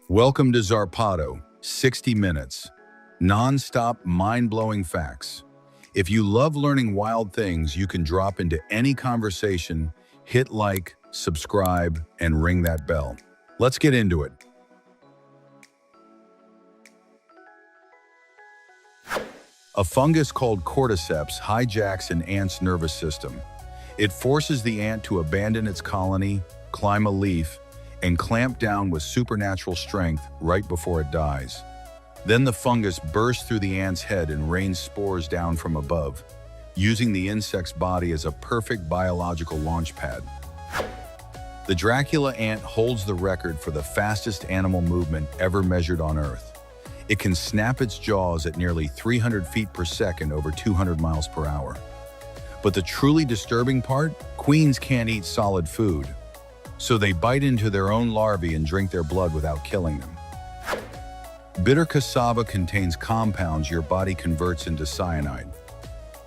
Welcome to Zarpado, 60 minutes, non-stop mind-blowing facts. If you love learning wild things, you can drop into any conversation, hit like, subscribe, and ring that bell. Let's get into it. A fungus called cordyceps hijacks an ant's nervous system. It forces the ant to abandon its colony, climb a leaf, and clamp down with supernatural strength right before it dies. Then the fungus bursts through the ant's head and rains spores down from above, using the insect's body as a perfect biological launch pad. The Dracula ant holds the record for the fastest animal movement ever measured on Earth. It can snap its jaws at nearly 300 feet per second over 200 miles per hour. But the truly disturbing part? Queens can't eat solid food, so they bite into their own larvae and drink their blood without killing them. Bitter cassava contains compounds your body converts into cyanide.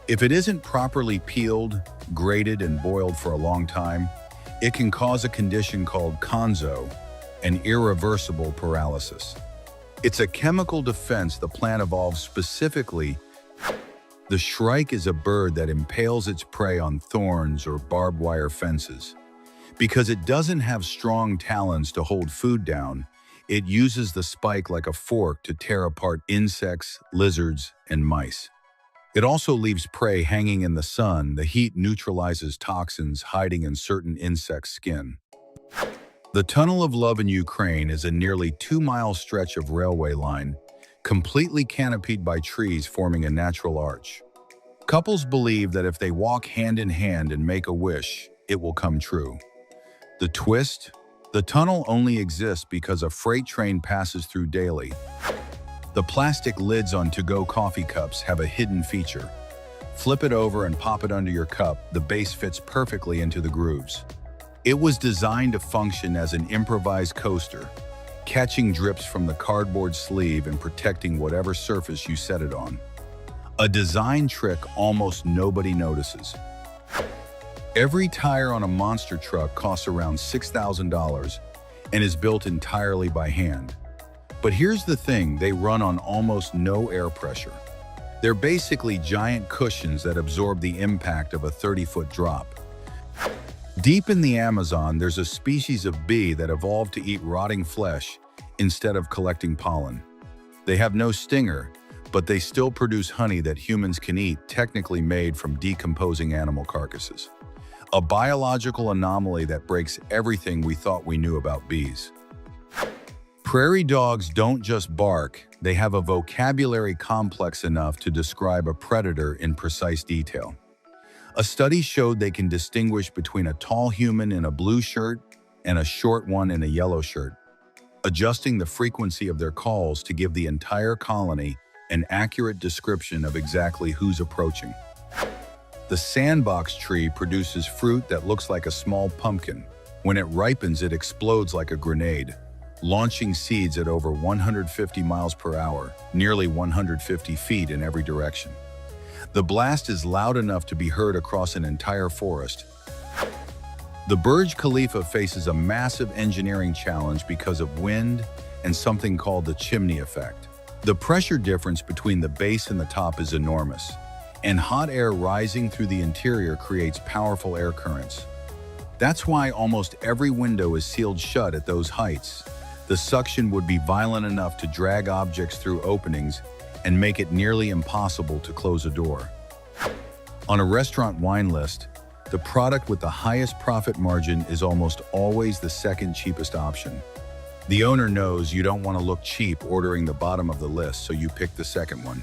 If it isn't properly peeled, grated, and boiled for a long time, it can cause a condition called konzo, an irreversible paralysis. It's a chemical defense the plant evolved specifically. The shrike is a bird that impales its prey on thorns or barbed wire fences. Because it doesn't have strong talons to hold food down, it uses the spike like a fork to tear apart insects, lizards, and mice. It also leaves prey hanging in the sun. The heat neutralizes toxins hiding in certain insects' skin. The Tunnel of Love in Ukraine is a nearly 2-mile stretch of railway line, completely canopied by trees forming a natural arch. Couples believe that if they walk hand in hand and make a wish, it will come true. The twist? The tunnel only exists because a freight train passes through daily. The plastic lids on to-go coffee cups have a hidden feature. Flip it over and pop it under your cup. The base fits perfectly into the grooves. It was designed to function as an improvised coaster, catching drips from the cardboard sleeve and protecting whatever surface you set it on. A design trick almost nobody notices. Every tire on a monster truck costs around $6,000 and is built entirely by hand. But here's the thing, they run on almost no air pressure. They're basically giant cushions that absorb the impact of a 30-foot drop. Deep in the Amazon, there's a species of bee that evolved to eat rotting flesh instead of collecting pollen. They have no stinger, but they still produce honey that humans can eat, technically made from decomposing animal carcasses. A biological anomaly that breaks everything we thought we knew about bees. Prairie dogs don't just bark, they have a vocabulary complex enough to describe a predator in precise detail. A study showed they can distinguish between a tall human in a blue shirt and a short one in a yellow shirt, adjusting the frequency of their calls to give the entire colony an accurate description of exactly who's approaching. The sandbox tree produces fruit that looks like a small pumpkin. When it ripens, it explodes like a grenade, launching seeds at over 150 miles per hour, nearly 150 feet in every direction. The blast is loud enough to be heard across an entire forest. The Burj Khalifa faces a massive engineering challenge because of wind and something called the chimney effect. The pressure difference between the base and the top is enormous, and hot air rising through the interior creates powerful air currents. That's why almost every window is sealed shut at those heights. The suction would be violent enough to drag objects through openings and make it nearly impossible to close a door. On a restaurant wine list, the product with the highest profit margin is almost always the second cheapest option. The owner knows you don't want to look cheap ordering the bottom of the list, so you pick the second one.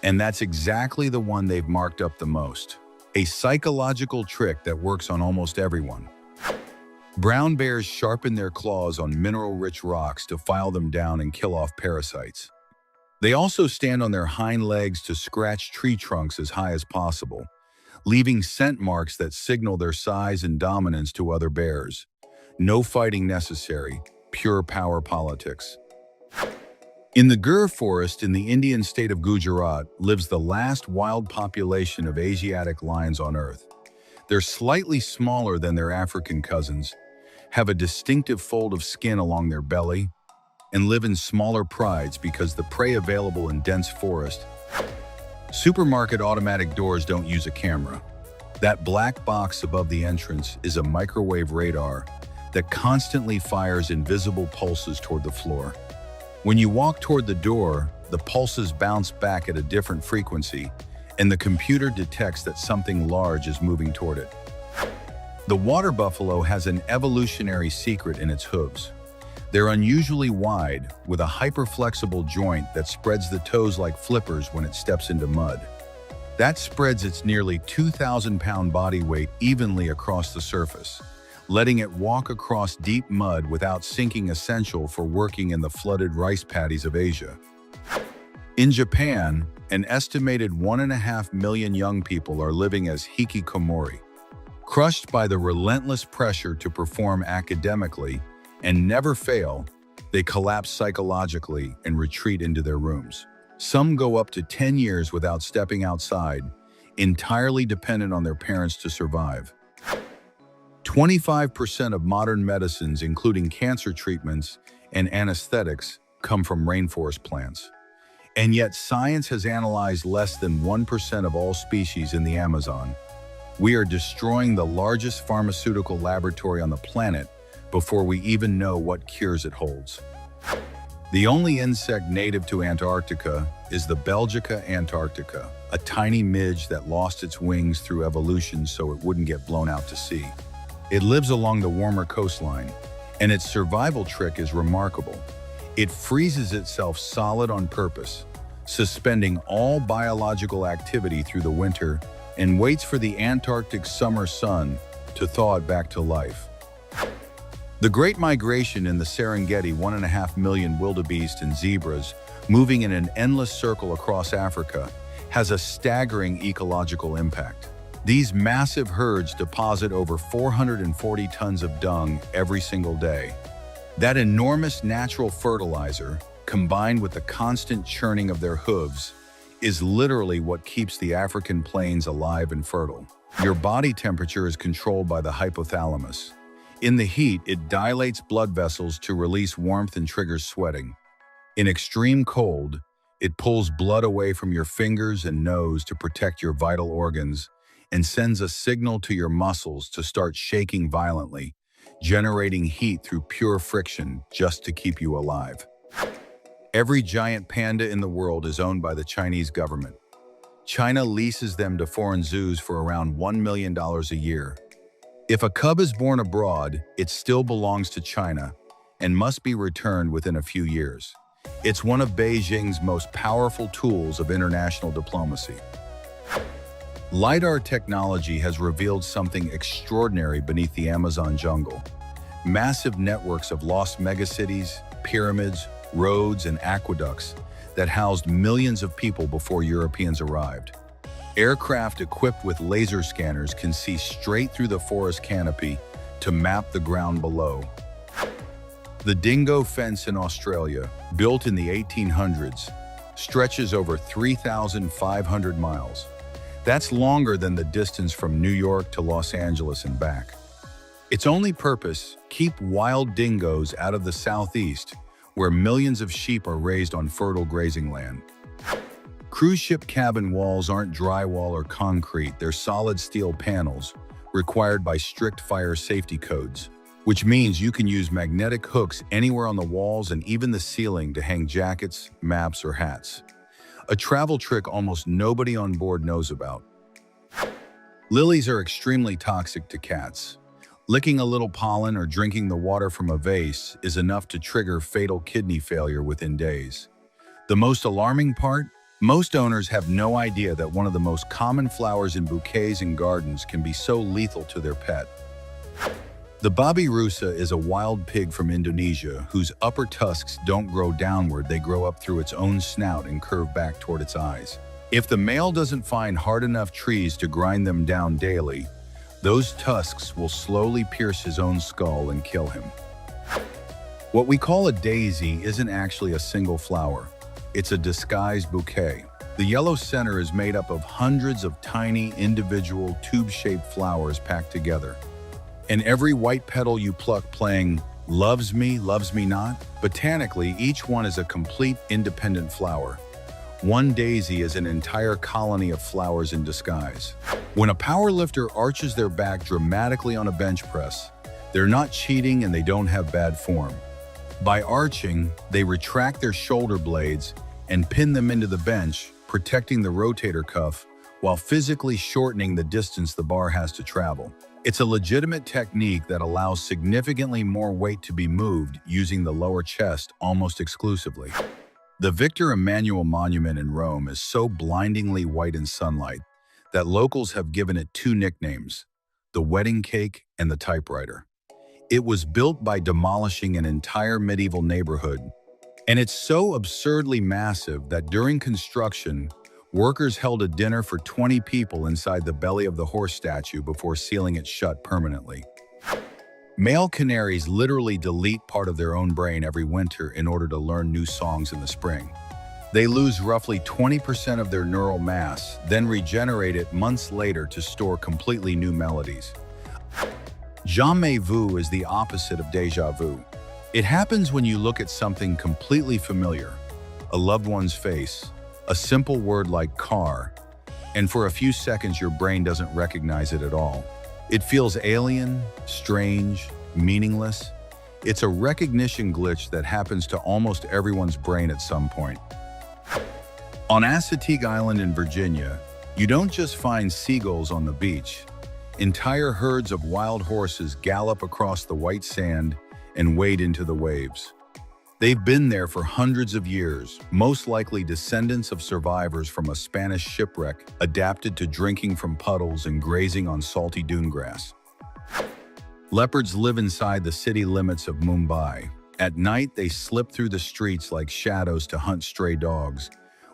And that's exactly the one they've marked up the most. A psychological trick that works on almost everyone. Brown bears sharpen their claws on mineral-rich rocks to file them down and kill off parasites. They also stand on their hind legs to scratch tree trunks as high as possible, leaving scent marks that signal their size and dominance to other bears. No fighting necessary, pure power politics. In the Gir forest in the Indian state of Gujarat lives the last wild population of Asiatic lions on Earth. They're slightly smaller than their African cousins, have a distinctive fold of skin along their belly, and live in smaller prides because the prey available in dense forest. Supermarket automatic doors don't use a camera. That black box above the entrance is a microwave radar that constantly fires invisible pulses toward the floor. When you walk toward the door, the pulses bounce back at a different frequency, and the computer detects that something large is moving toward it. The water buffalo has an evolutionary secret in its hooves. They're unusually wide, with a hyper-flexible joint that spreads the toes like flippers when it steps into mud. That spreads its nearly 2,000-pound body weight evenly across the surface, letting it walk across deep mud without sinking, essential for working in the flooded rice paddies of Asia. In Japan, an estimated 1.5 million young people are living as hikikomori. Crushed by the relentless pressure to perform academically and never fail, they collapse psychologically and retreat into their rooms. Some go up to 10 years without stepping outside, entirely dependent on their parents to survive. 25% of modern medicines, including cancer treatments and anesthetics, come from rainforest plants. And yet science has analyzed less than 1% of all species in the Amazon. We are destroying the largest pharmaceutical laboratory on the planet before we even know what cures it holds. The only insect native to Antarctica is the Belgica antarctica, a tiny midge that lost its wings through evolution so it wouldn't get blown out to sea. It lives along the warmer coastline, and its survival trick is remarkable. It freezes itself solid on purpose, suspending all biological activity through the winter, and waits for the Antarctic summer sun to thaw it back to life. The Great Migration in the Serengeti, 1.5 million wildebeest and zebras moving in an endless circle across Africa, has a staggering ecological impact. These massive herds deposit over 440 tons of dung every single day. That enormous natural fertilizer, combined with the constant churning of their hooves, is literally what keeps the African plains alive and fertile. Your body temperature is controlled by the hypothalamus. In the heat, it dilates blood vessels to release warmth and triggers sweating. In extreme cold, it pulls blood away from your fingers and nose to protect your vital organs and sends a signal to your muscles to start shaking violently, generating heat through pure friction just to keep you alive. Every giant panda in the world is owned by the Chinese government. China leases them to foreign zoos for around $1 million a year. If a cub is born abroad, it still belongs to China and must be returned within a few years. It's one of Beijing's most powerful tools of international diplomacy. LiDAR technology has revealed something extraordinary beneath the Amazon jungle. Massive networks of lost megacities, pyramids, roads, and aqueducts that housed millions of people before Europeans arrived. Aircraft equipped with laser scanners can see straight through the forest canopy to map the ground below. The dingo fence in Australia, built in the 1800s, stretches over 3,500 miles. That's longer than the distance from New York to Los Angeles and back. Its only purpose: keep wild dingoes out of the southeast, where millions of sheep are raised on fertile grazing land. Cruise ship cabin walls aren't drywall or concrete, they're solid steel panels, required by strict fire safety codes, which means you can use magnetic hooks anywhere on the walls and even the ceiling to hang jackets, maps, or hats. A travel trick almost nobody on board knows about. Lilies are extremely toxic to cats. Licking a little pollen or drinking the water from a vase is enough to trigger fatal kidney failure within days. The most alarming part? Most owners have no idea that one of the most common flowers in bouquets and gardens can be so lethal to their pet. The babi rusa is a wild pig from Indonesia whose upper tusks don't grow downward, they grow up through its own snout and curve back toward its eyes. If the male doesn't find hard enough trees to grind them down daily, those tusks will slowly pierce his own skull and kill him. What we call a daisy isn't actually a single flower. It's a disguised bouquet. The yellow center is made up of hundreds of tiny, individual, tube-shaped flowers packed together. And every white petal you pluck playing Loves me not. Botanically, each one is a complete independent flower. One daisy is an entire colony of flowers in disguise. When a powerlifter arches their back dramatically on a bench press, they're not cheating and they don't have bad form. By arching, they retract their shoulder blades and pin them into the bench, protecting the rotator cuff while physically shortening the distance the bar has to travel. It's a legitimate technique that allows significantly more weight to be moved using the lower chest almost exclusively. The Victor Emmanuel Monument in Rome is so blindingly white in sunlight that locals have given it two nicknames, the wedding cake and the typewriter. It was built by demolishing an entire medieval neighborhood, and it's so absurdly massive that during construction, workers held a dinner for 20 people inside the belly of the horse statue before sealing it shut permanently. Male canaries literally delete part of their own brain every winter in order to learn new songs in the spring. They lose roughly 20% of their neural mass, then regenerate it months later to store completely new melodies. Jamais vu is the opposite of déjà vu. It happens when you look at something completely familiar, a loved one's face, a simple word like car, and for a few seconds your brain doesn't recognize it at all. It feels alien, strange, meaningless. It's a recognition glitch that happens to almost everyone's brain at some point. On Assateague Island in Virginia, you don't just find seagulls on the beach. Entire herds of wild horses gallop across the white sand and wade into the waves. They've been there for hundreds of years, most likely descendants of survivors from a Spanish shipwreck adapted to drinking from puddles and grazing on salty dune grass. Leopards live inside the city limits of Mumbai. At night, they slip through the streets like shadows to hunt stray dogs,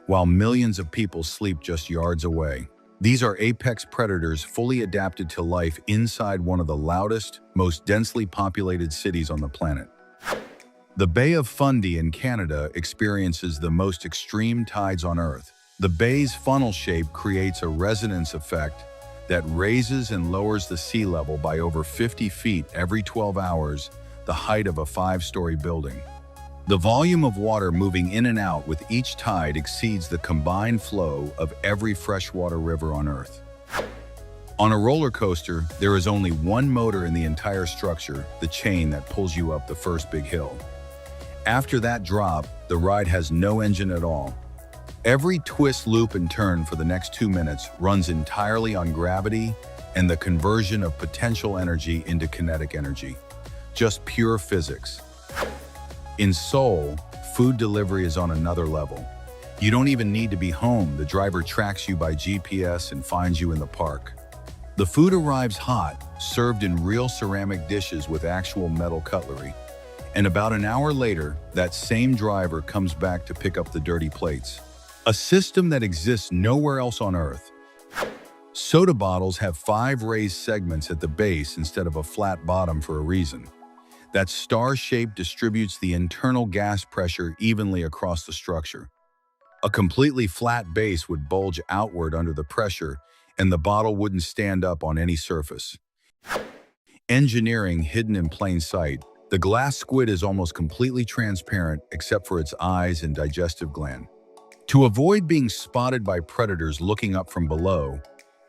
while millions of people sleep just yards away. These are apex predators fully adapted to life inside one of the loudest, most densely populated cities on the planet. The Bay of Fundy in Canada experiences the most extreme tides on Earth. The bay's funnel shape creates a resonance effect that raises and lowers the sea level by over 50 feet every 12 hours, the height of a 5-story building. The volume of water moving in and out with each tide exceeds the combined flow of every freshwater river on Earth. On a roller coaster, there is only one motor in the entire structure, the chain that pulls you up the first big hill. After that drop, the ride has no engine at all. Every twist, loop, and turn for the next 2 minutes runs entirely on gravity and the conversion of potential energy into kinetic energy. Just pure physics. In Seoul, food delivery is on another level. You don't even need to be home. The driver tracks you by GPS and finds you in the park. The food arrives hot, served in real ceramic dishes with actual metal cutlery. And about an hour later, that same driver comes back to pick up the dirty plates. A system that exists nowhere else on Earth. Soda bottles have 5 raised segments at the base instead of a flat bottom for a reason. That star shape distributes the internal gas pressure evenly across the structure. A completely flat base would bulge outward under the pressure, and the bottle wouldn't stand up on any surface. Engineering hidden in plain sight. The glass squid is almost completely transparent except for its eyes and digestive gland. To avoid being spotted by predators looking up from below,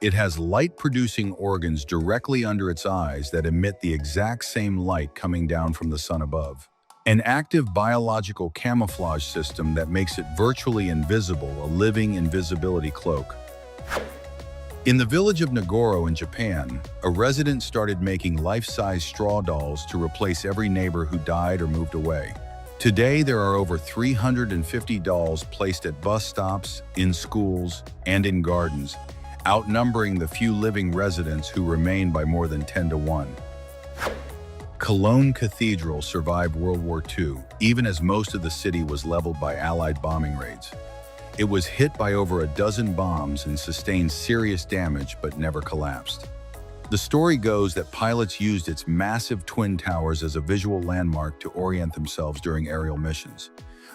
it has light-producing organs directly under its eyes that emit the exact same light coming down from the sun above. An active biological camouflage system that makes it virtually invisible, a living invisibility cloak. In the village of Nagoro in Japan, a resident started making life-size straw dolls to replace every neighbor who died or moved away. Today, there are over 350 dolls placed at bus stops, in schools, and in gardens, outnumbering the few living residents who remain by more than 10 to 1. Cologne Cathedral survived World War II, even as most of the city was leveled by Allied bombing raids. It was hit by over a dozen bombs and sustained serious damage but never collapsed. The story goes that pilots used its massive twin towers as a visual landmark to orient themselves during aerial missions,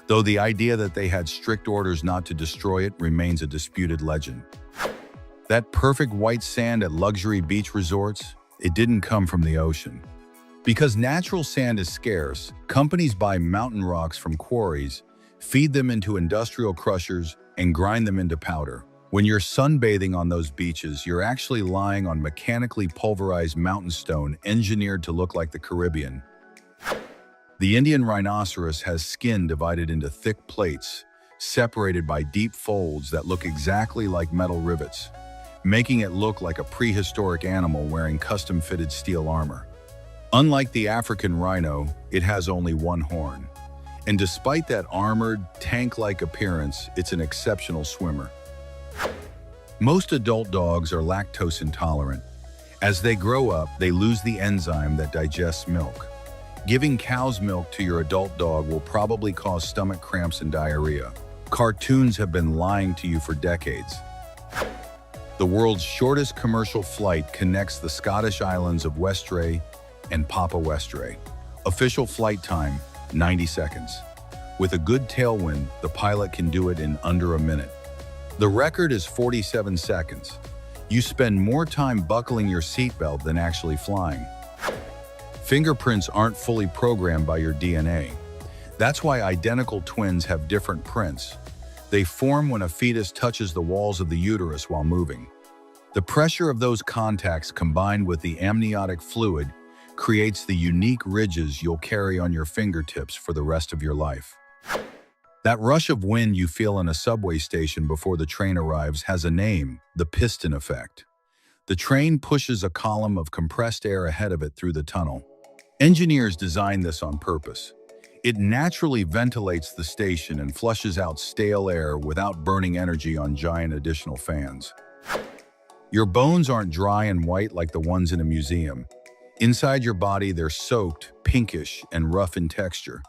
though the idea that they had strict orders not to destroy it remains a disputed legend. That perfect white sand at luxury beach resorts, it didn't come from the ocean. Because natural sand is scarce, companies buy mountain rocks from quarries, feed them into industrial crushers, and grind them into powder. When you're sunbathing on those beaches, you're actually lying on mechanically pulverized mountain stone engineered to look like the Caribbean. The Indian rhinoceros has skin divided into thick plates, separated by deep folds that look exactly like metal rivets, making it look like a prehistoric animal wearing custom-fitted steel armor. Unlike the African rhino, it has only one horn. And despite that armored, tank-like appearance, it's an exceptional swimmer. Most adult dogs are lactose intolerant. As they grow up, they lose the enzyme that digests milk. Giving cow's milk to your adult dog will probably cause stomach cramps and diarrhea. Cartoons have been lying to you for decades. The world's shortest commercial flight connects the Scottish islands of Westray and Papa Westray. Official flight time, 90 seconds. With a good tailwind, the pilot can do it in under a minute. The record is 47 seconds. You spend more time buckling your seatbelt than actually flying. Fingerprints aren't fully programmed by your DNA. That's why identical twins have different prints. They form when a fetus touches the walls of the uterus while moving. The pressure of those contacts combined with the amniotic fluid creates the unique ridges you'll carry on your fingertips for the rest of your life. That rush of wind you feel in a subway station before the train arrives has a name, the piston effect. The train pushes a column of compressed air ahead of it through the tunnel. Engineers designed this on purpose. It naturally ventilates the station and flushes out stale air without burning energy on giant additional fans. Your bones aren't dry and white like the ones in a museum. Inside your body, they're soaked, pinkish, and rough in texture.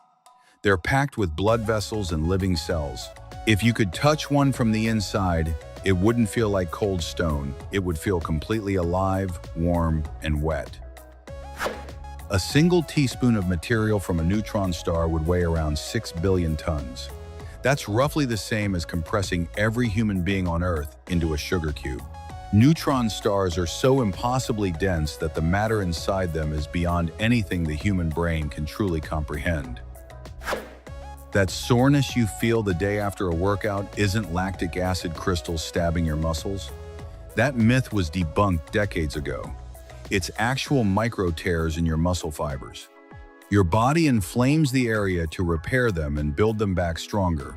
They're packed with blood vessels and living cells. If you could touch one from the inside, it wouldn't feel like cold stone. It would feel completely alive, warm, and wet. A single teaspoon of material from a neutron star would weigh around 6 billion tons. That's roughly the same as compressing every human being on Earth into a sugar cube. Neutron stars are so impossibly dense that the matter inside them is beyond anything the human brain can truly comprehend. That soreness you feel the day after a workout isn't lactic acid crystals stabbing your muscles. That myth was debunked decades ago. It's actual micro tears in your muscle fibers. Your body inflames the area to repair them and build them back stronger.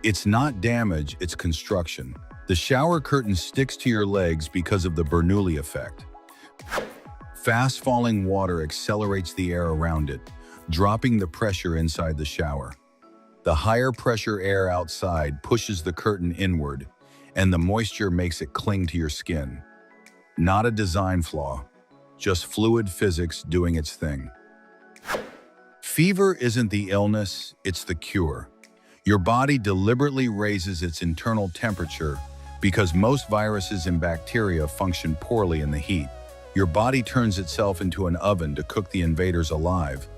It's not damage, it's construction. The shower curtain sticks to your legs because of the Bernoulli effect. Fast falling water accelerates the air around it, dropping the pressure inside the shower. The higher pressure air outside pushes the curtain inward, and the moisture makes it cling to your skin. Not a design flaw, just fluid physics doing its thing. Fever isn't the illness, it's the cure. Your body deliberately raises its internal temperature because most viruses and bacteria function poorly in the heat. Your body turns itself into an oven to cook the invaders alive.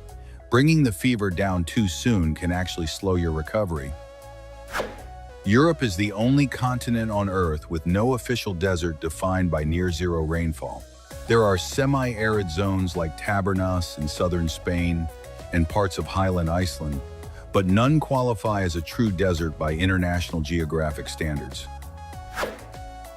Bringing the fever down too soon can actually slow your recovery. Europe is the only continent on Earth with no official desert defined by near-zero rainfall. There are semi-arid zones like Tabernas in southern Spain and parts of Highland Iceland, but none qualify as a true desert by international geographic standards.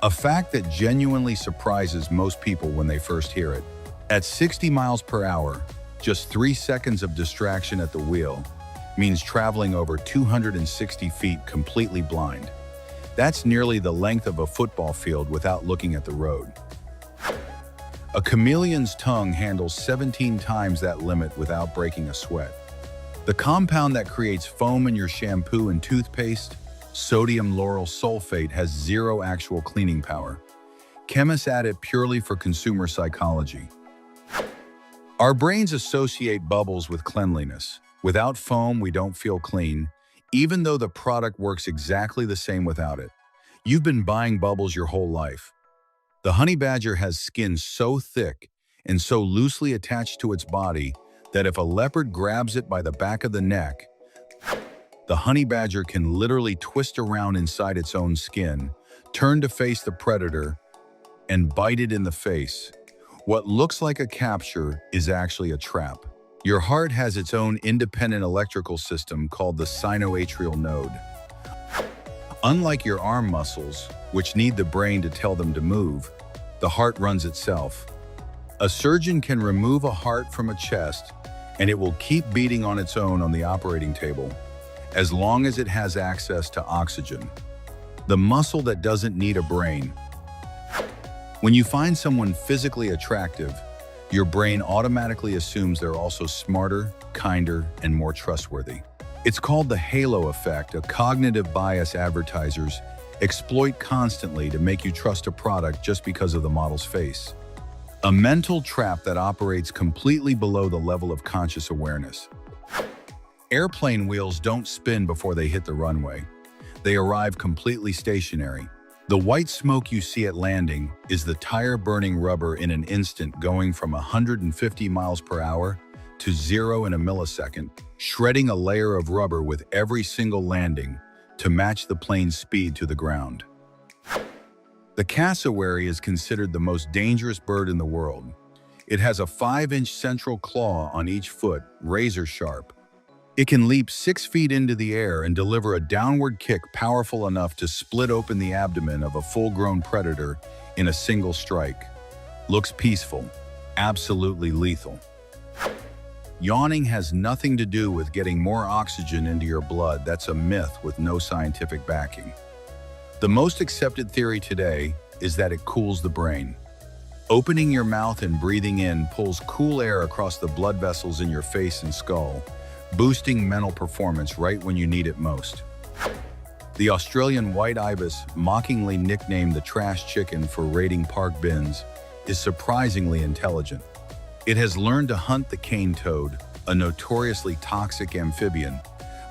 A fact that genuinely surprises most people when they first hear it. At 60 miles per hour, just 3 seconds of distraction at the wheel means traveling over 260 feet completely blind. That's nearly the length of a football field without looking at the road. A chameleon's tongue handles 17 times that limit without breaking a sweat. The compound that creates foam in your shampoo and toothpaste, sodium lauryl sulfate, has zero actual cleaning power. Chemists add it purely for consumer psychology. Our brains associate bubbles with cleanliness. Without foam, we don't feel clean, even though the product works exactly the same without it. You've been buying bubbles your whole life. The honey badger has skin so thick and so loosely attached to its body that if a leopard grabs it by the back of the neck, the honey badger can literally twist around inside its own skin, turn to face the predator, and bite it in the face. What looks like a capture is actually a trap. Your heart has its own independent electrical system called the sinoatrial node. Unlike your arm muscles, which need the brain to tell them to move, the heart runs itself. A surgeon can remove a heart from a chest, and it will keep beating on its own on the operating table, as long as it has access to oxygen. The muscle that doesn't need a brain. When you find someone physically attractive, your brain automatically assumes they're also smarter, kinder, and more trustworthy. It's called the halo effect, a cognitive bias advertisers exploit constantly to make you trust a product just because of the model's face. A mental trap that operates completely below the level of conscious awareness. Airplane wheels don't spin before they hit the runway. They arrive completely stationary. The white smoke you see at landing is the tire-burning rubber in an instant, going from 150 miles per hour to 0 in a millisecond, shredding a layer of rubber with every single landing to match the plane's speed to the ground. The cassowary is considered the most dangerous bird in the world. It has a 5-inch central claw on each foot, razor sharp. It can leap 6 feet into the air and deliver a downward kick powerful enough to split open the abdomen of a full-grown predator in a single strike. Looks peaceful, absolutely lethal. Yawning has nothing to do with getting more oxygen into your blood. That's a myth with no scientific backing. The most accepted theory today is that it cools the brain. Opening your mouth and breathing in pulls cool air across the blood vessels in your face and skull, boosting mental performance right when you need it most. The Australian white ibis, mockingly nicknamed the trash chicken for raiding park bins, is surprisingly intelligent. It has learned to hunt the cane toad, a notoriously toxic amphibian,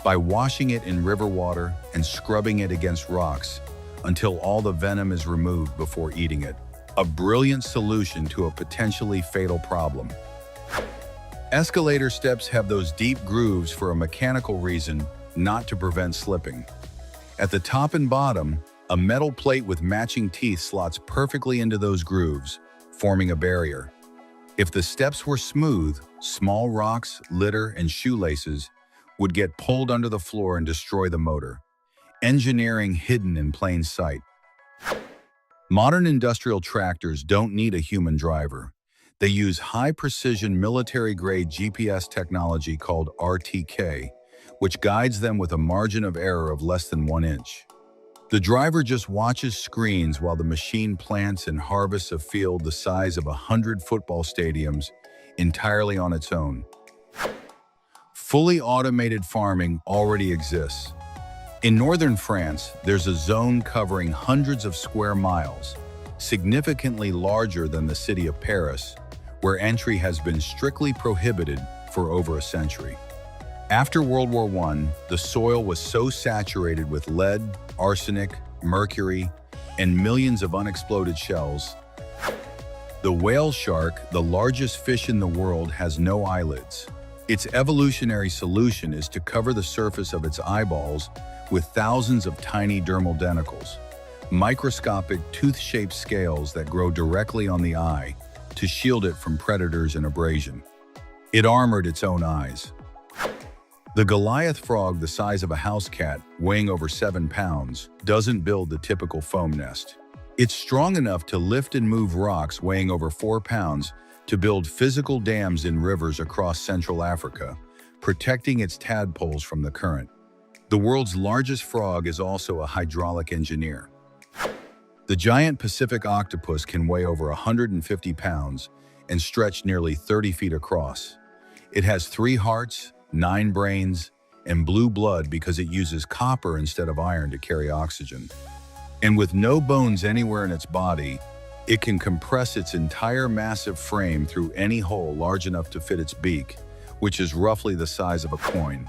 by washing it in river water and scrubbing it against rocks until all the venom is removed before eating it. A brilliant solution to a potentially fatal problem. Escalator steps have those deep grooves for a mechanical reason, not to prevent slipping. At the top and bottom, a metal plate with matching teeth slots perfectly into those grooves, forming a barrier. If the steps were smooth, small rocks, litter, and shoelaces would get pulled under the floor and destroy the motor. Engineering hidden in plain sight. Modern industrial tractors don't need a human driver. They use high-precision military-grade GPS technology called RTK, which guides them with a margin of error of less than 1 inch. The driver just watches screens while the machine plants and harvests a field the size of 100 football stadiums entirely on its own. Fully automated farming already exists. In northern France, there's a zone covering hundreds of square miles, significantly larger than the city of Paris, where entry has been strictly prohibited for over a century. After World War I, the soil was so saturated with lead, arsenic, mercury, and millions of unexploded shells. The whale shark, the largest fish in the world, has no eyelids. Its evolutionary solution is to cover the surface of its eyeballs with thousands of tiny dermal denticles, microscopic tooth-shaped scales that grow directly on the eye to shield it from predators and abrasion. It armored its own eyes. The Goliath frog, the size of a house cat, weighing over 7 pounds, doesn't build the typical foam nest. It's strong enough to lift and move rocks weighing over 4 pounds to build physical dams in rivers across Central Africa, protecting its tadpoles from the current. The world's largest frog is also a hydraulic engineer. The giant Pacific octopus can weigh over 150 pounds and stretch nearly 30 feet across. It has 3 hearts, 9 brains, and blue blood because it uses copper instead of iron to carry oxygen. And with no bones anywhere in its body, it can compress its entire massive frame through any hole large enough to fit its beak, which is roughly the size of a coin.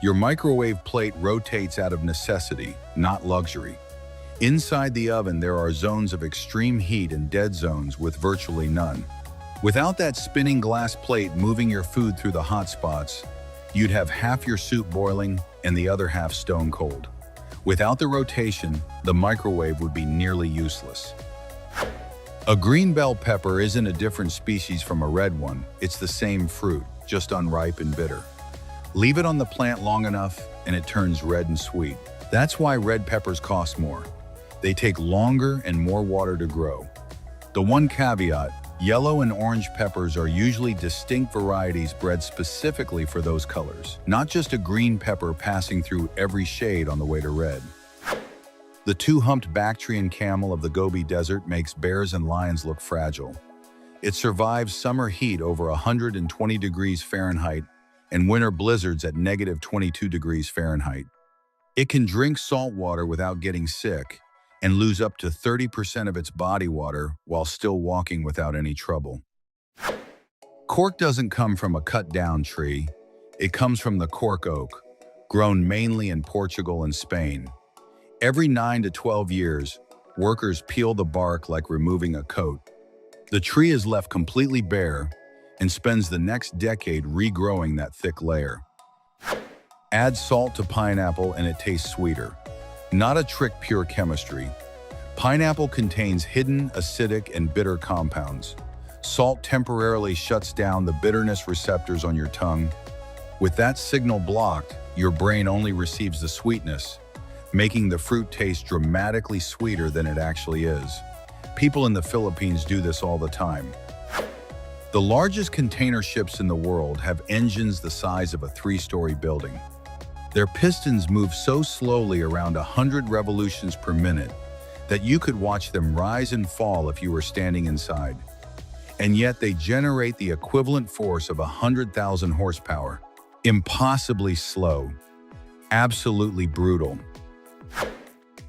Your microwave plate rotates out of necessity, not luxury. Inside the oven, there are zones of extreme heat and dead zones with virtually none. Without that spinning glass plate moving your food through the hot spots, you'd have half your soup boiling and the other half stone cold. Without the rotation, the microwave would be nearly useless. A green bell pepper isn't a different species from a red one. It's the same fruit, just unripe and bitter. Leave it on the plant long enough and it turns red and sweet. That's why red peppers cost more. They take longer and more water to grow. The one caveat, yellow and orange peppers are usually distinct varieties bred specifically for those colors, not just a green pepper passing through every shade on the way to red. The two-humped Bactrian camel of the Gobi Desert makes bears and lions look fragile. It survives summer heat over 120 degrees Fahrenheit and winter blizzards at -22 degrees Fahrenheit. It can drink salt water without getting sick and lose up to 30% of its body water while still walking without any trouble. Cork doesn't come from a cut-down tree. It comes from the cork oak, grown mainly in Portugal and Spain. Every 9 to 12 years, workers peel the bark like removing a coat. The tree is left completely bare and spends the next decade regrowing that thick layer. Add salt to pineapple and it tastes sweeter. Not a trick, pure chemistry. Pineapple contains hidden acidic and bitter compounds. Salt temporarily shuts down the bitterness receptors on your tongue. With that signal blocked, your brain only receives the sweetness, making the fruit taste dramatically sweeter than it actually is. People in the Philippines do this all the time. The largest container ships in the world have engines the size of a 3-story building. Their pistons move so slowly, around 100 revolutions per minute, that you could watch them rise and fall if you were standing inside. And yet they generate the equivalent force of 100,000 horsepower. Impossibly slow. Absolutely brutal.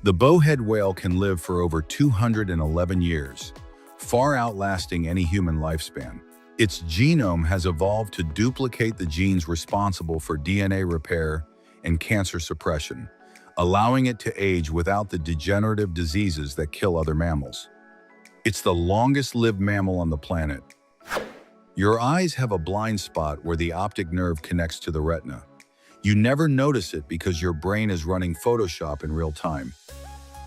The bowhead whale can live for over 211 years, far outlasting any human lifespan. Its genome has evolved to duplicate the genes responsible for DNA repair and cancer suppression, allowing it to age without the degenerative diseases that kill other mammals. It's the longest-lived mammal on the planet. Your eyes have a blind spot where the optic nerve connects to the retina. You never notice it because your brain is running Photoshop in real time.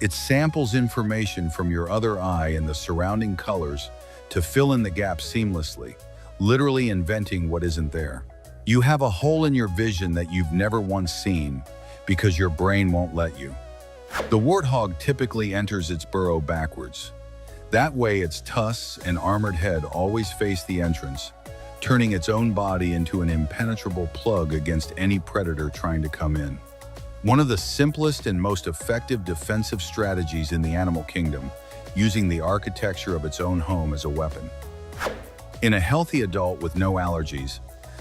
It samples information from your other eye and the surrounding colors to fill in the gaps seamlessly, literally inventing what isn't there. You have a hole in your vision that you've never once seen because your brain won't let you. The warthog typically enters its burrow backwards. That way, its tusks and armored head always face the entrance, turning its own body into an impenetrable plug against any predator trying to come in. One of the simplest and most effective defensive strategies in the animal kingdom, using the architecture of its own home as a weapon. In a healthy adult with no allergies,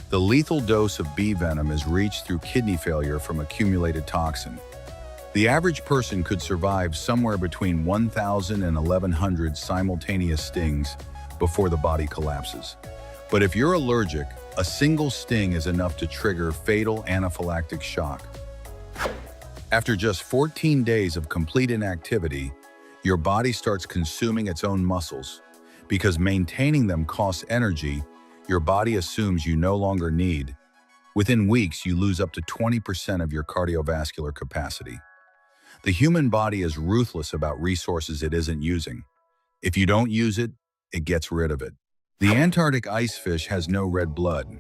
the lethal dose of bee venom is reached through kidney failure from accumulated toxin. The average person could survive somewhere between 1,000 and 1,100 simultaneous stings before the body collapses. But if you're allergic, a single sting is enough to trigger fatal anaphylactic shock. After just 14 days of complete inactivity, your body starts consuming its own muscles. Because maintaining them costs energy, your body assumes you no longer need. Within weeks, you lose up to 20% of your cardiovascular capacity. The human body is ruthless about resources it isn't using. If you don't use it, it gets rid of it. The Antarctic ice fish has no red blood.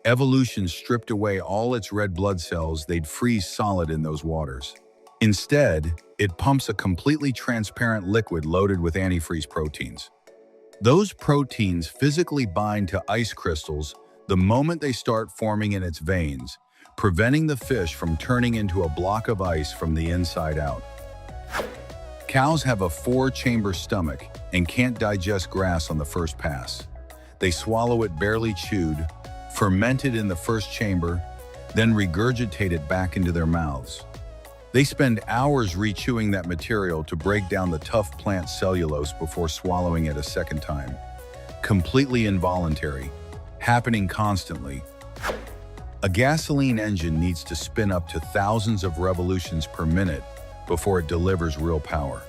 Evolution stripped away all its red blood cells, they'd freeze solid in those waters. Instead, it pumps a completely transparent liquid loaded with antifreeze proteins. Those proteins physically bind to ice crystals the moment they start forming in its veins, preventing the fish from turning into a block of ice from the inside out. Cows have a 4-chamber stomach and can't digest grass on the first pass. They swallow it barely chewed, ferment it in the first chamber, then regurgitate it back into their mouths. They spend hours rechewing that material to break down the tough plant cellulose before swallowing it a second time. Completely involuntary, happening constantly. A gasoline engine needs to spin up to thousands of revolutions per minute before it delivers real power.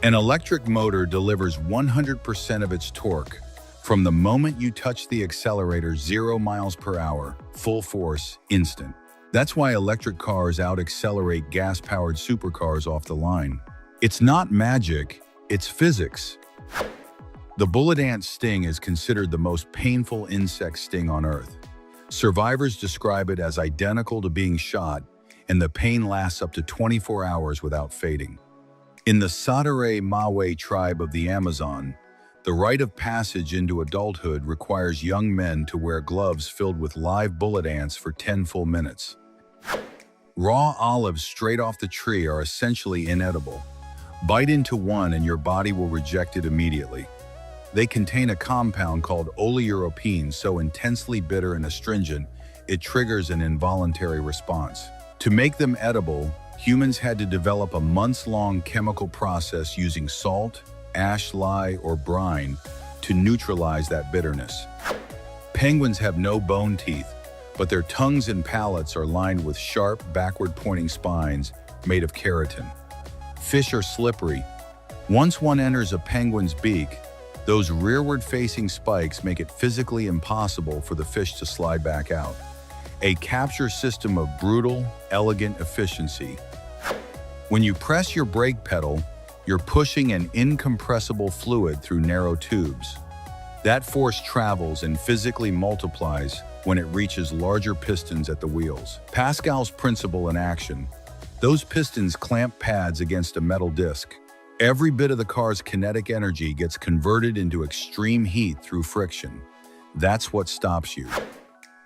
An electric motor delivers 100% of its torque from the moment you touch the accelerator, 0 miles per hour, full force, instant. That's why electric cars out-accelerate gas-powered supercars off the line. It's not magic, it's physics. The bullet ant sting is considered the most painful insect sting on Earth. Survivors describe it as identical to being shot, and the pain lasts up to 24 hours without fading. In the Sadare Mawe tribe of the Amazon, the rite of passage into adulthood requires young men to wear gloves filled with live bullet ants for 10 full minutes. Raw olives straight off the tree are essentially inedible. Bite into one and your body will reject it immediately. They contain a compound called oleuropein so intensely bitter and astringent, it triggers an involuntary response. To make them edible, humans had to develop a months-long chemical process using salt, ash lye, or brine to neutralize that bitterness. Penguins have no bone teeth, but their tongues and palates are lined with sharp, backward-pointing spines made of keratin. Fish are slippery. Once one enters a penguin's beak, those rearward-facing spikes make it physically impossible for the fish to slide back out. A capture system of brutal, elegant efficiency. When you press your brake pedal, you're pushing an incompressible fluid through narrow tubes. That force travels and physically multiplies when it reaches larger pistons at the wheels. Pascal's principle in action. Those pistons clamp pads against a metal disc. Every bit of the car's kinetic energy gets converted into extreme heat through friction. That's what stops you.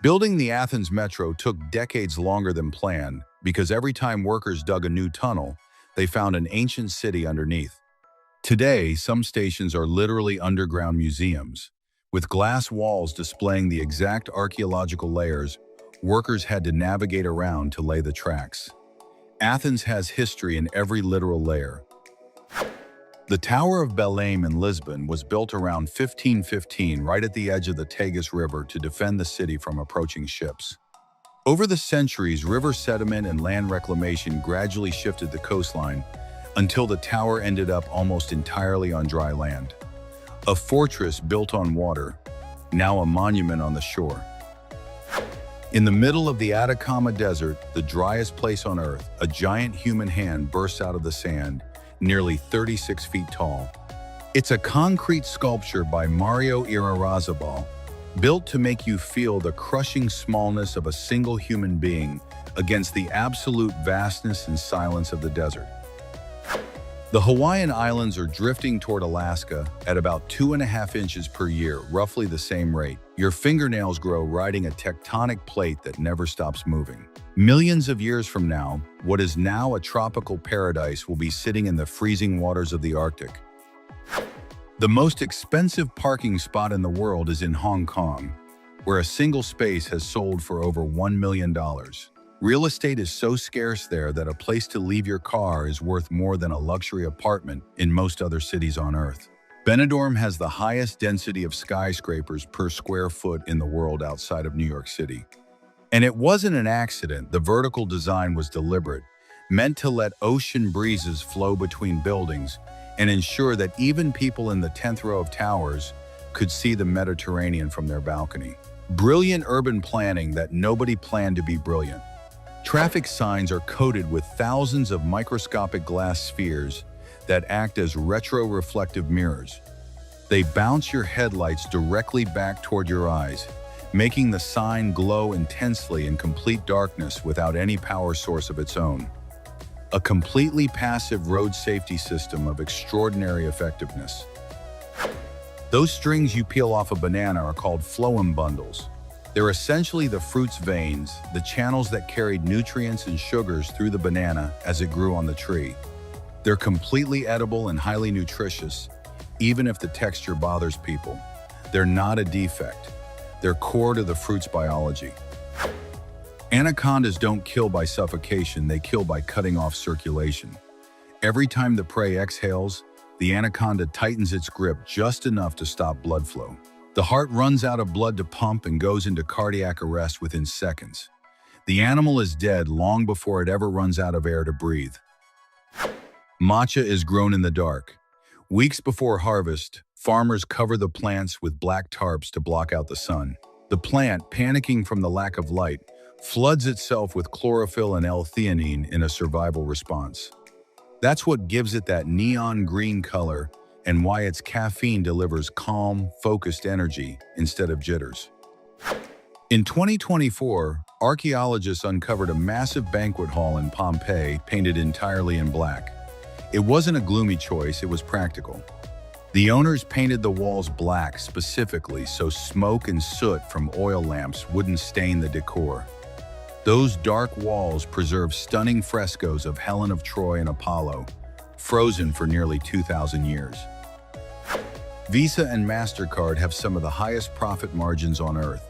Building the Athens metro took decades longer than planned because every time workers dug a new tunnel, they found an ancient city underneath. Today, some stations are literally underground museums. With glass walls displaying the exact archaeological layers, workers had to navigate around to lay the tracks. Athens has history in every literal layer. The Tower of Belém in Lisbon was built around 1515 right at the edge of the Tagus River to defend the city from approaching ships. Over the centuries, river sediment and land reclamation gradually shifted the coastline until the tower ended up almost entirely on dry land. A fortress built on water, now a monument on the shore. In the middle of the Atacama Desert, the driest place on Earth, a giant human hand bursts out of the sand, nearly 36 feet tall. It's a concrete sculpture by Mario Irarrázaval, built to make you feel the crushing smallness of a single human being against the absolute vastness and silence of the desert. The Hawaiian Islands are drifting toward Alaska at about 2.5 inches per year, roughly the same rate. Your fingernails grow riding a tectonic plate that never stops moving. Millions of years from now, what is now a tropical paradise will be sitting in the freezing waters of the Arctic. The most expensive parking spot in the world is in Hong Kong, where a single space has sold for over $1 million. Real estate is so scarce there that a place to leave your car is worth more than a luxury apartment in most other cities on Earth. Benidorm has the highest density of skyscrapers per square foot in the world outside of New York City. And it wasn't an accident. The vertical design was deliberate, meant to let ocean breezes flow between buildings and ensure that even people in the 10th row of towers could see the Mediterranean from their balcony. Brilliant urban planning that nobody planned to be brilliant. Traffic signs are coated with thousands of microscopic glass spheres that act as retro-reflective mirrors. They bounce your headlights directly back toward your eyes, making the sign glow intensely in complete darkness without any power source of its own. A completely passive road safety system of extraordinary effectiveness. Those strings you peel off a banana are called phloem bundles. They're essentially the fruit's veins, the channels that carried nutrients and sugars through the banana as it grew on the tree. They're completely edible and highly nutritious, even if the texture bothers people. They're not a defect. They're core to the fruit's biology. Anacondas don't kill by suffocation, they kill by cutting off circulation. Every time the prey exhales, the anaconda tightens its grip just enough to stop blood flow. The heart runs out of blood to pump and goes into cardiac arrest within seconds. The animal is dead long before it ever runs out of air to breathe. Matcha is grown in the dark. Weeks before harvest, farmers cover the plants with black tarps to block out the sun. The plant, panicking from the lack of light, floods itself with chlorophyll and L-theanine in a survival response. That's what gives it that neon green color and why its caffeine delivers calm, focused energy instead of jitters. In 2024, archaeologists uncovered a massive banquet hall in Pompeii painted entirely in black. It wasn't a gloomy choice, it was practical. The owners painted the walls black specifically so smoke and soot from oil lamps wouldn't stain the decor. Those dark walls preserve stunning frescoes of Helen of Troy and Apollo, frozen for nearly 2,000 years. Visa and MasterCard have some of the highest profit margins on Earth.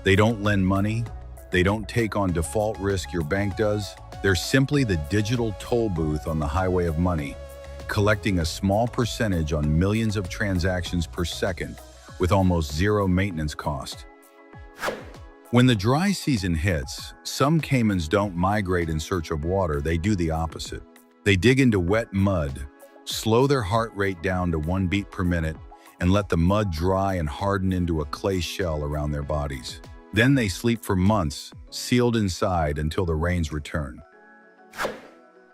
They don't lend money, they don't take on default risk your bank does. They're simply the digital toll booth on the highway of money, collecting a small percentage on millions of transactions per second with almost zero maintenance cost. When the dry season hits, some caimans don't migrate in search of water, they do the opposite. They dig into wet mud, slow their heart rate down to 1 beat per minute, and let the mud dry and harden into a clay shell around their bodies. Then they sleep for months, sealed inside until the rains return.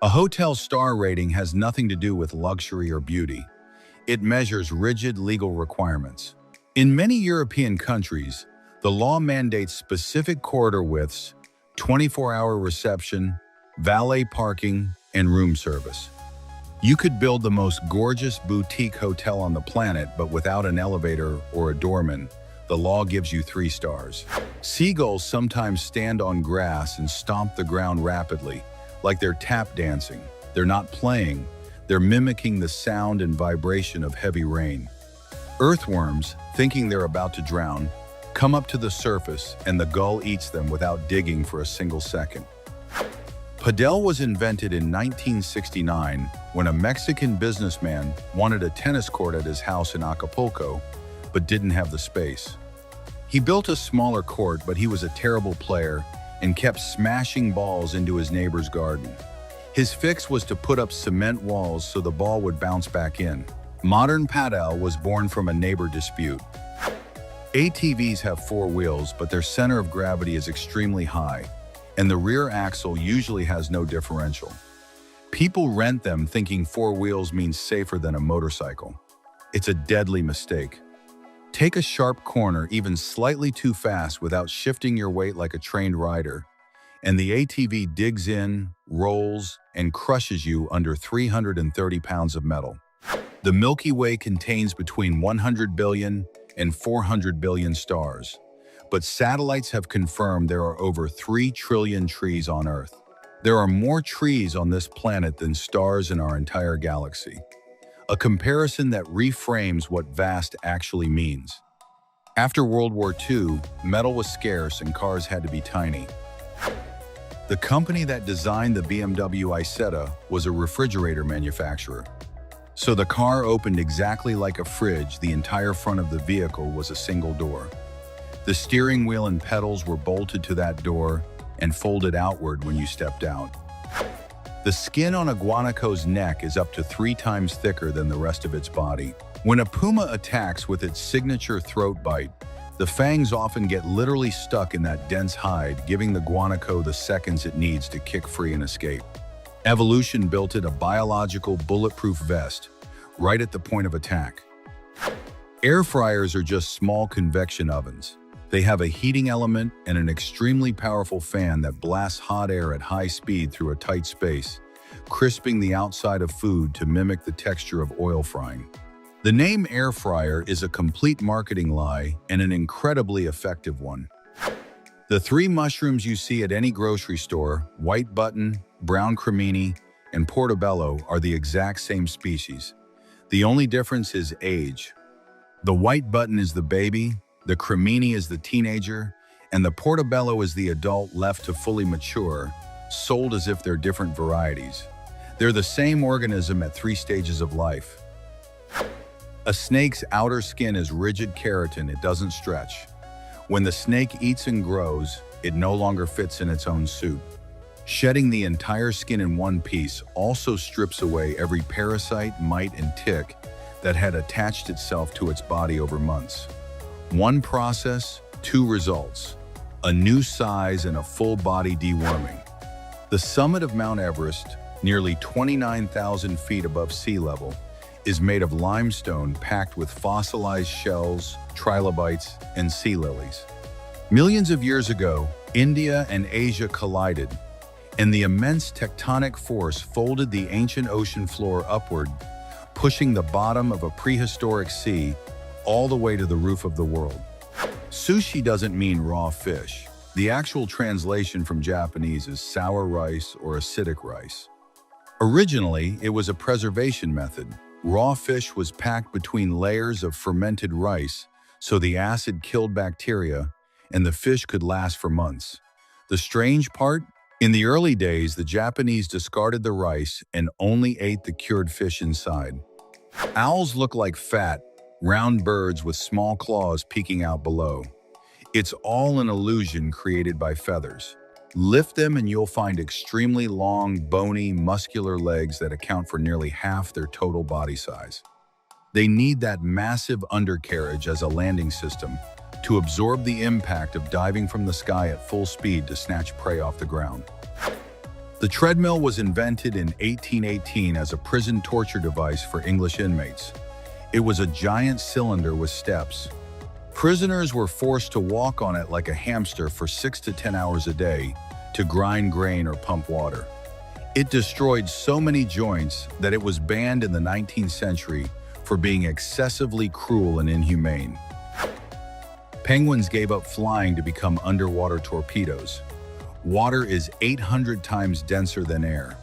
A hotel star rating has nothing to do with luxury or beauty. It measures rigid legal requirements. In many European countries, the law mandates specific corridor widths, 24-hour reception, valet parking, and room service. You could build the most gorgeous boutique hotel on the planet, but without an elevator or a doorman, the law gives you 3 stars. Seagulls sometimes stand on grass and stomp the ground rapidly, like they're tap dancing. They're not playing, they're mimicking the sound and vibration of heavy rain. Earthworms, thinking they're about to drown, come up to the surface and the gull eats them without digging for a single second. Padel was invented in 1969 when a Mexican businessman wanted a tennis court at his house in Acapulco, but didn't have the space. He built a smaller court, but he was a terrible player and kept smashing balls into his neighbor's garden. His fix was to put up cement walls so the ball would bounce back in. Modern padel was born from a neighbor dispute. ATVs have 4 wheels, but their center of gravity is extremely high, and the rear axle usually has no differential. People rent them thinking 4 wheels means safer than a motorcycle. It's a deadly mistake. Take a sharp corner even slightly too fast without shifting your weight like a trained rider, and the ATV digs in, rolls, and crushes you under 330 pounds of metal. The Milky Way contains between 100 billion and 400 billion stars, but satellites have confirmed there are over 3 trillion trees on Earth. There are more trees on this planet than stars in our entire galaxy. A comparison that reframes what vast actually means. After World War II, metal was scarce and cars had to be tiny. The company that designed the BMW Isetta was a refrigerator manufacturer. So the car opened exactly like a fridge. The entire front of the vehicle was a single door. The steering wheel and pedals were bolted to that door and folded outward when you stepped out. The skin on a guanaco's neck is up to 3 times thicker than the rest of its body. When a puma attacks with its signature throat bite, the fangs often get literally stuck in that dense hide, giving the guanaco the seconds it needs to kick free and escape. Evolution built it a biological bulletproof vest, right at the point of attack. Air fryers are just small convection ovens. They have a heating element and an extremely powerful fan that blasts hot air at high speed through a tight space, crisping the outside of food to mimic the texture of oil frying. The name air fryer is a complete marketing lie and an incredibly effective one. The 3 mushrooms you see at any grocery store, white button, brown cremini, and portobello, are the exact same species. The only difference is age. The white button is the baby, the cremini is the teenager, and the portobello is the adult left to fully mature, sold as if they're different varieties. They're the same organism at 3 stages of life. A snake's outer skin is rigid keratin, it doesn't stretch. When the snake eats and grows, it no longer fits in its own suit. Shedding the entire skin in one piece also strips away every parasite, mite, and tick that had attached itself to its body over months. 1 process, 2 results. A new size and a full body deworming. The summit of Mount Everest, nearly 29,000 feet above sea level, is made of limestone packed with fossilized shells, trilobites, and sea lilies. Millions of years ago, India and Asia collided, and the immense tectonic force folded the ancient ocean floor upward, pushing the bottom of a prehistoric sea all the way to the roof of the world. Sushi doesn't mean raw fish. The actual translation from Japanese is sour rice or acidic rice. Originally, it was a preservation method. Raw fish was packed between layers of fermented rice, so the acid killed bacteria and the fish could last for months. The strange part? In the early days, the Japanese discarded the rice and only ate the cured fish inside. Owls look like fat, round birds with small claws peeking out below. It's all an illusion created by feathers. Lift them and you'll find extremely long, bony, muscular legs that account for nearly half their total body size. They need that massive undercarriage as a landing system to absorb the impact of diving from the sky at full speed to snatch prey off the ground. The treadmill was invented in 1818 as a prison torture device for English inmates. It was a giant cylinder with steps. Prisoners were forced to walk on it like a hamster for 6 to 10 hours a day to grind grain or pump water. It destroyed so many joints that it was banned in the 19th century for being excessively cruel and inhumane. Penguins gave up flying to become underwater torpedoes. Water is 800 times denser than air.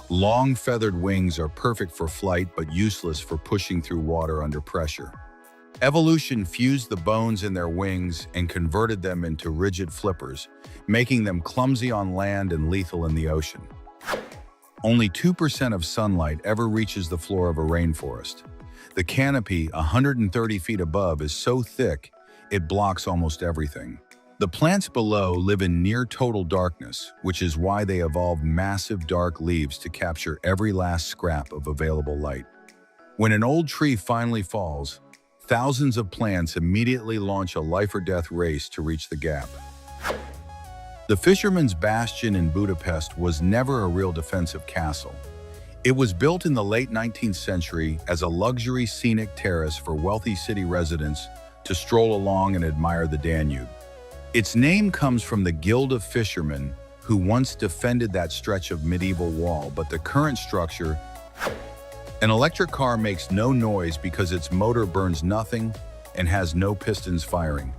Long feathered wings are perfect for flight but useless for pushing through water under pressure. Evolution fused the bones in their wings and converted them into rigid flippers, making them clumsy on land and lethal in the ocean. Only 2% of sunlight ever reaches the floor of a rainforest. The canopy, 130 feet above, is so thick it blocks almost everything. The plants below live in near total darkness, which is why they evolved massive dark leaves to capture every last scrap of available light. When an old tree finally falls, thousands of plants immediately launch a life-or-death race to reach the gap. The Fisherman's Bastion in Budapest was never a real defensive castle. It was built in the late 19th century as a luxury scenic terrace for wealthy city residents to stroll along and admire the Danube. Its name comes from the Guild of Fishermen, who once defended that stretch of medieval wall, but the current structure. An electric car makes no noise because its motor burns nothing and has no pistons firing.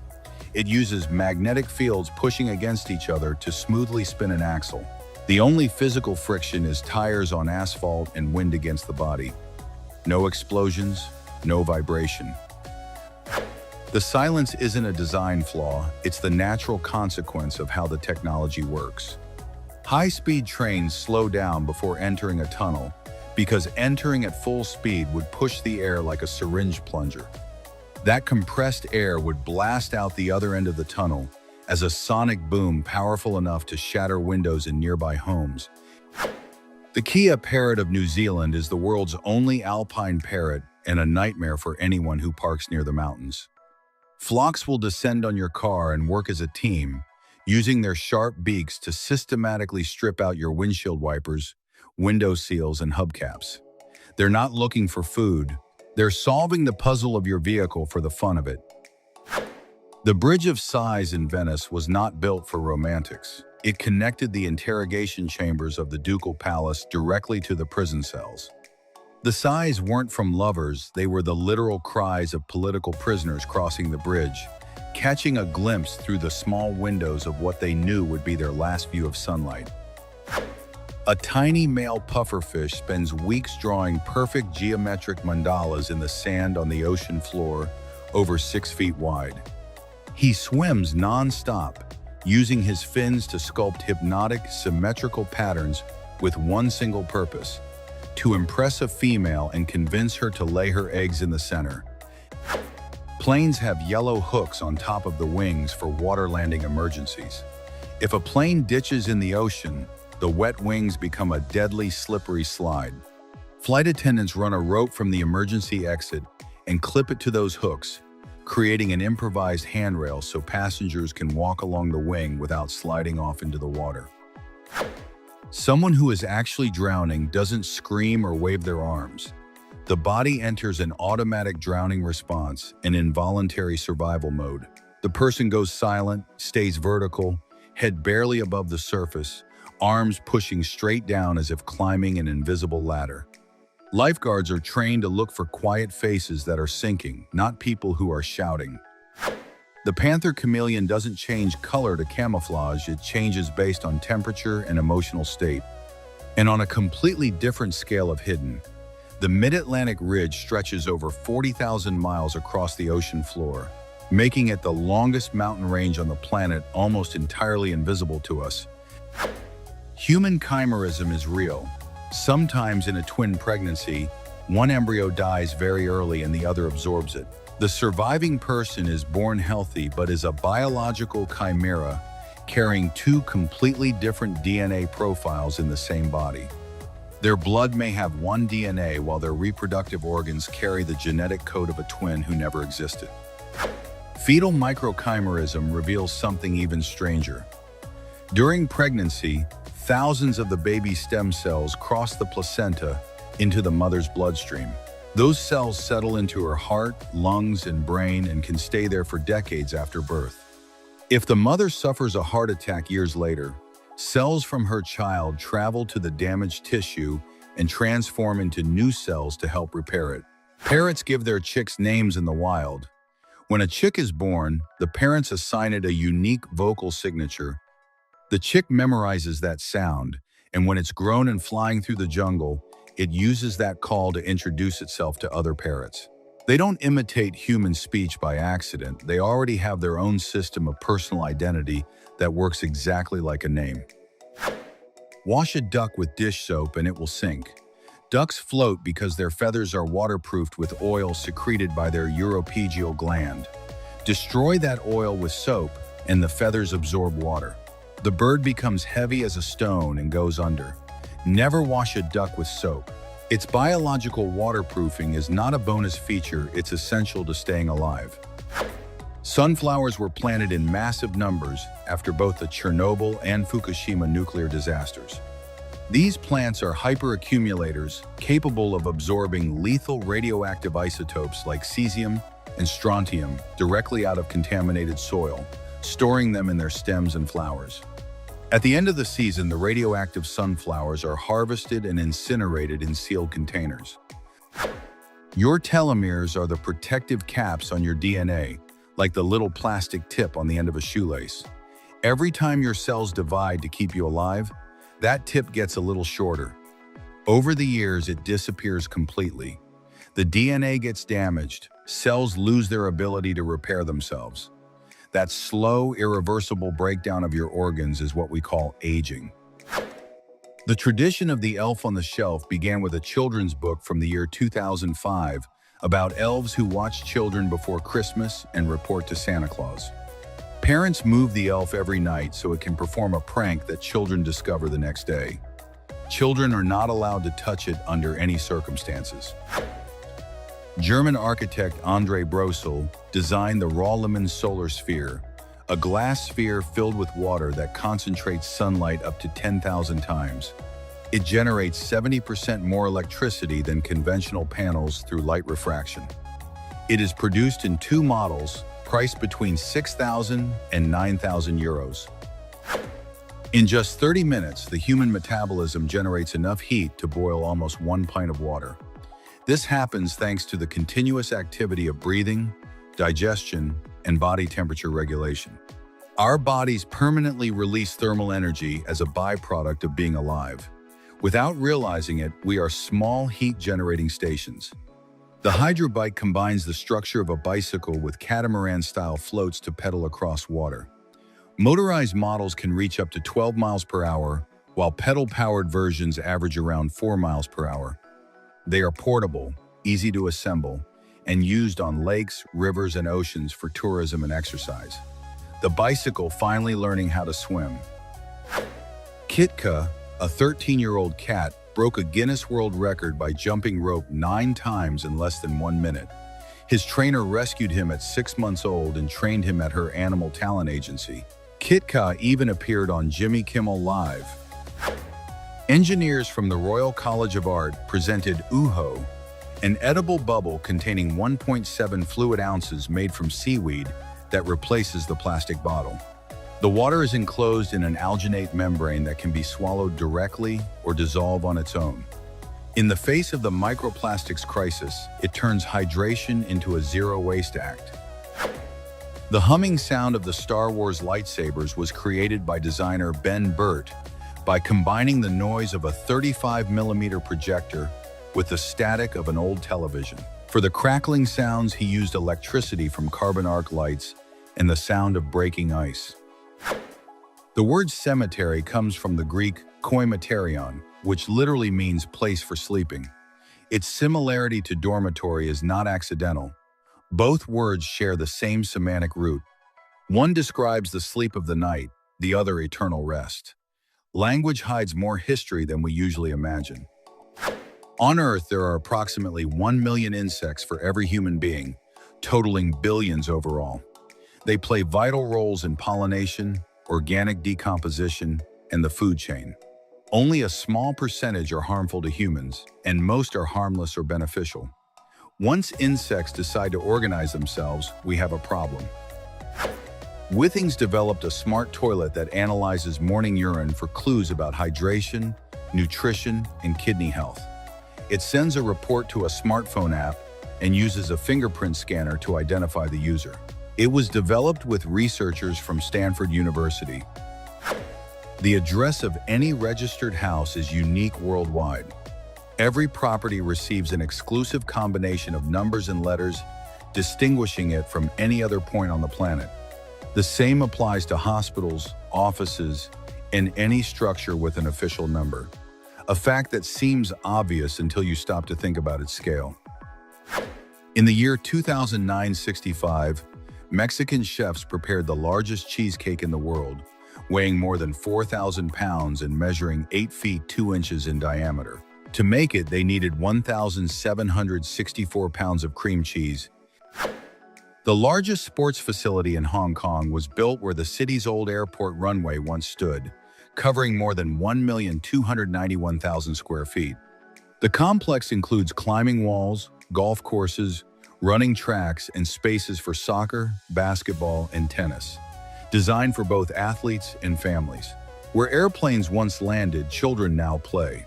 It uses magnetic fields pushing against each other to smoothly spin an axle. The only physical friction is tires on asphalt and wind against the body. No explosions, no vibration. The silence isn't a design flaw, it's the natural consequence of how the technology works. High-speed trains slow down before entering a tunnel because entering at full speed would push the air like a syringe plunger. That compressed air would blast out the other end of the tunnel as a sonic boom powerful enough to shatter windows in nearby homes. The Kia parrot of New Zealand is the world's only alpine parrot and a nightmare for anyone who parks near the mountains. Flocks will descend on your car and work as a team, using their sharp beaks to systematically strip out your windshield wipers, window seals, and hubcaps. They're not looking for food. They're solving the puzzle of your vehicle for the fun of it. The Bridge of Sighs in Venice was not built for romantics. It connected the interrogation chambers of the ducal palace directly to the prison cells. The sighs weren't from lovers, they were the literal cries of political prisoners crossing the bridge, catching a glimpse through the small windows of what they knew would be their last view of sunlight. A tiny male pufferfish spends weeks drawing perfect geometric mandalas in the sand on the ocean floor, over 6 feet wide. He swims non-stop, using his fins to sculpt hypnotic, symmetrical patterns with one single purpose: to impress a female and convince her to lay her eggs in the center. Planes have yellow hooks on top of the wings for water landing emergencies. If a plane ditches in the ocean, the wet wings become a deadly, slippery slide. Flight attendants run a rope from the emergency exit and clip it to those hooks, creating an improvised handrail so passengers can walk along the wing without sliding off into the water. Someone who is actually drowning doesn't scream or wave their arms. The body enters an automatic drowning response, an involuntary survival mode. The person goes silent, stays vertical, head barely above the surface, arms pushing straight down as if climbing an invisible ladder. Lifeguards are trained to look for quiet faces that are sinking, not people who are shouting. The panther chameleon doesn't change color to camouflage, it changes based on temperature and emotional state. And on a completely different scale of hidden, the Mid-Atlantic Ridge stretches over 40,000 miles across the ocean floor, making it the longest mountain range on the planet, almost entirely invisible to us. Human chimerism is real. Sometimes in a twin pregnancy, one embryo dies very early and the other absorbs it. The surviving person is born healthy but is a biological chimera, carrying two completely different DNA profiles in the same body. Their blood may have one DNA while their reproductive organs carry the genetic code of a twin who never existed. Fetal microchimerism reveals something even stranger. During pregnancy, thousands of the baby's stem cells cross the placenta into the mother's bloodstream. Those cells settle into her heart, lungs, and brain and can stay there for decades after birth. If the mother suffers a heart attack years later, cells from her child travel to the damaged tissue and transform into new cells to help repair it. Parrots give their chicks names in the wild. When a chick is born, the parents assign it a unique vocal signature. The chick memorizes that sound, and when it's grown and flying through the jungle, it uses that call to introduce itself to other parrots. They don't imitate human speech by accident. They already have their own system of personal identity that works exactly like a name. Wash a duck with dish soap and it will sink. Ducks float because their feathers are waterproofed with oil secreted by their uropegial gland. Destroy that oil with soap and the feathers absorb water. The bird becomes heavy as a stone and goes under. Never wash a duck with soap. Its biological waterproofing is not a bonus feature, it's essential to staying alive. Sunflowers were planted in massive numbers after both the Chernobyl and Fukushima nuclear disasters. These plants are hyperaccumulators capable of absorbing lethal radioactive isotopes like cesium and strontium directly out of contaminated soil, storing them in their stems and flowers. At the end of the season, the radioactive sunflowers are harvested and incinerated in sealed containers. Your telomeres are the protective caps on your DNA, like the little plastic tip on the end of a shoelace. Every time your cells divide to keep you alive, that tip gets a little shorter. Over the years, it disappears completely. The DNA gets damaged, cells lose their ability to repair themselves. That slow, irreversible breakdown of your organs is what we call aging. The tradition of the elf on the shelf began with a children's book from the year 2005 about elves who watch children before Christmas and report to Santa Claus. Parents move the elf every night so it can perform a prank that children discover the next day. Children are not allowed to touch it under any circumstances. German architect André Brosel designed the Rauleman solar sphere, a glass sphere filled with water that concentrates sunlight up to 10,000 times. It generates 70% more electricity than conventional panels through light refraction. It is produced in two models, priced between 6,000 and 9,000 euros. In just 30 minutes, the human metabolism generates enough heat to boil almost 1 pint of water. This happens thanks to the continuous activity of breathing, digestion, and body temperature regulation. Our bodies permanently release thermal energy as a byproduct of being alive. Without realizing it, we are small heat-generating stations. The hydrobike combines the structure of a bicycle with catamaran-style floats to pedal across water. Motorized models can reach up to 12 miles per hour, while pedal-powered versions average around 4 miles per hour. They are portable, easy to assemble, and used on lakes, rivers, and oceans for tourism and exercise. The bicycle finally learning how to swim. Kitka, a 13-year-old cat, broke a Guinness World Record by jumping rope 9 times in less than 1 minute. His trainer rescued him at 6 months old and trained him at her animal talent agency. Kitka even appeared on Jimmy Kimmel Live. Engineers from the Royal College of Art presented UHO, an edible bubble containing 1.7 fluid ounces made from seaweed that replaces the plastic bottle. The water is enclosed in an alginate membrane that can be swallowed directly or dissolve on its own. In the face of the microplastics crisis, it turns hydration into a zero-waste act. The humming sound of the Star Wars lightsabers was created by designer Ben Burt by combining the noise of a 35mm projector with the static of an old television. For the crackling sounds, he used electricity from carbon arc lights and the sound of breaking ice. The word cemetery comes from the Greek koimeterion, which literally means place for sleeping. Its similarity to dormitory is not accidental. Both words share the same semantic root. One describes the sleep of the night, the other eternal rest. Language hides more history than we usually imagine. On Earth, there are approximately 1 million insects for every human being, totaling billions overall. They play vital roles in pollination, organic decomposition, and the food chain. Only a small percentage are harmful to humans, and most are harmless or beneficial. Once insects decide to organize themselves, we have a problem. Withings developed a smart toilet that analyzes morning urine for clues about hydration, nutrition, and kidney health. It sends a report to a smartphone app and uses a fingerprint scanner to identify the user. It was developed with researchers from Stanford University. The address of any registered house is unique worldwide. Every property receives an exclusive combination of numbers and letters, distinguishing it from any other point on the planet. The same applies to hospitals, offices, and any structure with an official number. A fact that seems obvious until you stop to think about its scale. In the year 2009-65, Mexican chefs prepared the largest cheesecake in the world, weighing more than 4,000 pounds and measuring 8 feet 2 inches in diameter. To make it, they needed 1,764 pounds of cream cheese. The largest sports facility in Hong Kong was built where the city's old airport runway once stood, covering more than 1,291,000 square feet. The complex includes climbing walls, golf courses, running tracks, and spaces for soccer, basketball, and tennis, designed for both athletes and families. Where airplanes once landed, children now play.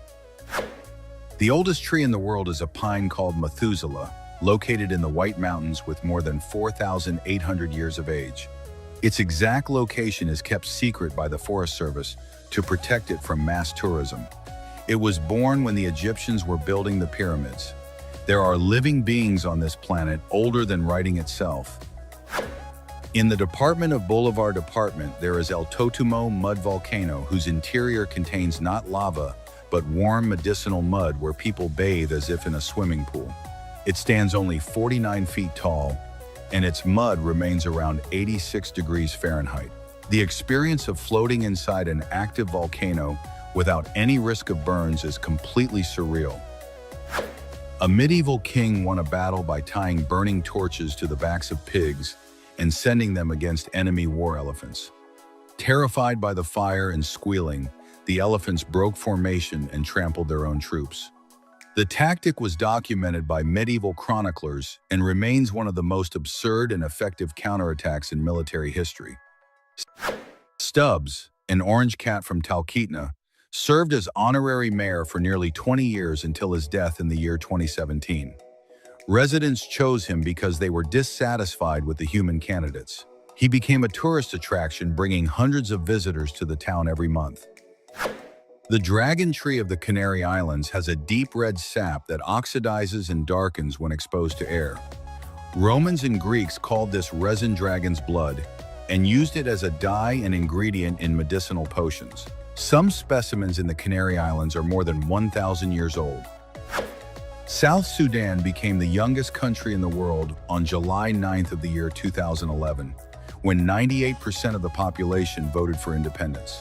The oldest tree in the world is a pine called Methuselah, located in the White Mountains with more than 4,800 years of age. Its exact location is kept secret by the Forest Service to protect it from mass tourism. It was born when the Egyptians were building the pyramids. There are living beings on this planet older than writing itself. In the Department of Bolivar Department, there is El Totumo mud volcano, whose interior contains not lava, but warm medicinal mud where people bathe as if in a swimming pool. It stands only 49 feet tall, and its mud remains around 86 degrees Fahrenheit. The experience of floating inside an active volcano without any risk of burns is completely surreal. A medieval king won a battle by tying burning torches to the backs of pigs and sending them against enemy war elephants. Terrified by the fire and squealing, the elephants broke formation and trampled their own troops. The tactic was documented by medieval chroniclers and remains one of the most absurd and effective counterattacks in military history. Stubbs, an orange cat from Talkeetna, served as honorary mayor for nearly 20 years until his death in the year 2017. Residents chose him because they were dissatisfied with the human candidates. He became a tourist attraction, bringing hundreds of visitors to the town every month. The dragon tree of the Canary Islands has a deep red sap that oxidizes and darkens when exposed to air. Romans and Greeks called this resin dragon's blood and used it as a dye and ingredient in medicinal potions. Some specimens in the Canary Islands are more than 1,000 years old. South Sudan became the youngest country in the world on July 9th of the year 2011, when 98% of the population voted for independence.